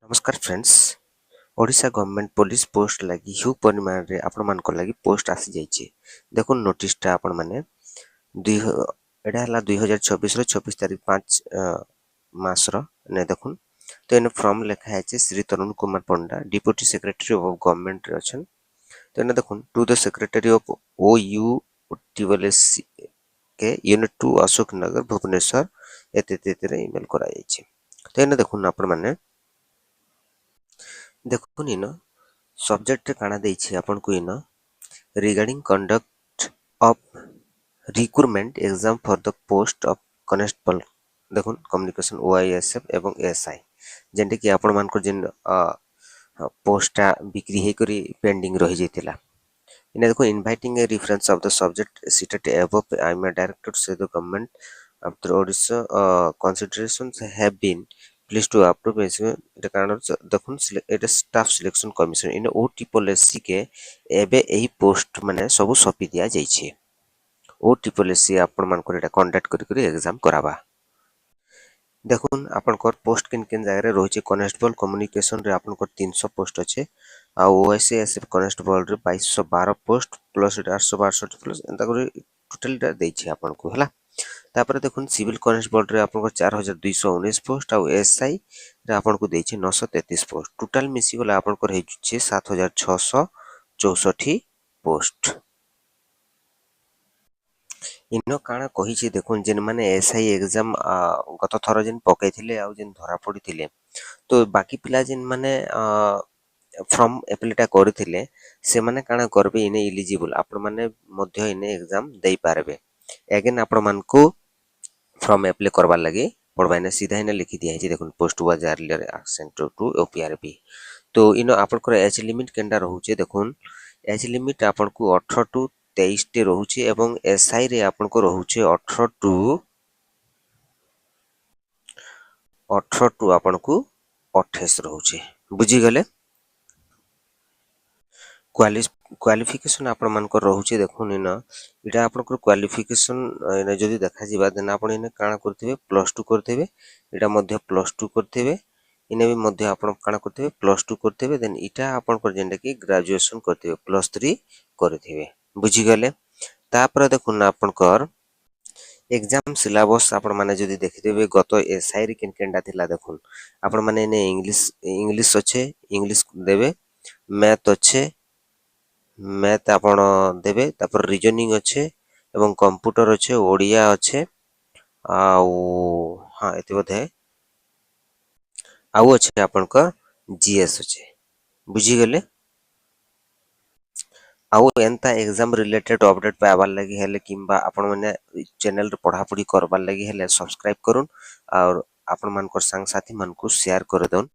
नमस्कार friends. Odisha government police post लगी ह्यू परिमाण रे आपण मानक लगी पोस्ट आसी जाइए। देखो नोटिसटा आपण माने एटा हला 2024 रो 26 तारीख 5 मास रो ने देखुन। तो इन फॉर्म लिखा है Shri Tarun Kumar Panda deputy secretary of government रे अछन। तो इन देखुन to the secretary of O U टीवलएस के यूनिट 2 अशोक नगर भुवनेश्वर एते रे ईमेल करा जाइए। तो इन देखुन आपण माने देखुन इन सब्जेक्ट काना देछि आपन को इन regarding conduct of recruitment exam for the post of constable. देखुन कम्युनिकेशन ओआईएसएफ एवं एसआई जेंटे कि आपण मान को जिन पोस्टा बिक्री हे करी पेंडिंग रहि जैतिला। इन देखो inviting a reference of the subject cited above I am directed से the government after Odisha considerations have been pleased to approve এটা কারণ দেখুন এটা স্টাফ সিলেকশন কমিশন इन ओटी पॉलिसी के एबे एही पोस्ट माने सब सपी दिया जाइछे। ओटी पॉलिसी आपण मान को एटा कंडक्ट करी एग्जाम कराबा। देखुन आपनकर पोस्ट किन जगह रही कॉन्स्टेबल कम्युनिकेशन रे आपनकर 300 पोस्ट अच्छे आ ओएसएएसएफ कॉन्स्टेबल रे 2212 पोस्ट प्लस 862 प्लस एंता टोटल देछि आपन को हला। तापर देखुन सिविल कॉन्स्टेबल रे आपनकर 4219 पोस्ट आ एसआई रे आपन को देछि 933 पोस्ट टोटल मिसी गला आपनकर हे छि 7664 पोस्ट। इन काଣା कहिछि देखुन जेन माने एसआई एग्जाम गत थर जेन पकैथिले आ जेन धरा पड़िथिले तो बाकी पिला जेन माने फॉर्म एप्लाईटा करथिले से माने काଣା करबे इने एलिजिबल आपण माने मध्य इने एग्जाम देई पारबे। अगेन आपण मान को फॉर्म एप्लाई करबा लगी पड़बा इने सीधा इने लिखि दिया है देखुन post was earlier sent to OPRB. तो इन आपण को एज लिमिट केंडा रहउचे देखुन एज लिमिट आपण को 18 टू 23 टे रहउचे एवं एसआई रे आपण को रहउचे 18 टू आपण को 28 रहउचे। बुझी गले क्वालिफिकेशन आपण मान को रहउचे देखुन इन इटा आपण को क्वालिफिकेशन इन जदी देखा जिबा देना आपण इन काना करथिबे +2 करथिबे इटा मध्य +2 करथिबे इने भी मध्य आपण काना करथिबे +2 करथिबे देन इटा आपण को जेंडे की ग्रेजुएशन करथिबे +3 करथिबे। बुझी गले तापर देखुन आपण कर एग्जाम सिलेबस आपण माने जदी देखिदेबे गत एसआई रे केनकेंडा थिला देखुन आपण माने ने इंग्लिश अच्छे इंग्लिश देबे मैथ अच्छे मैथ आपण देबे तापर रीजनिंग अच्छे एवं कंप्यूटर अच्छे ओडिया अच्छे आउ हां एते बधे आउ अच्छे आपण का जीएस अच्छे। बुझी गले आउ एंता एग्जाम रिलेटेड अपडेट पाबार लगी हेले किंबा आपण माने चैनल रे पढ़ा पढ़ी करबार लगी हेले सब्सक्राइब करूँ और आपण मान को संग साथी मन को शेयर कर दउन।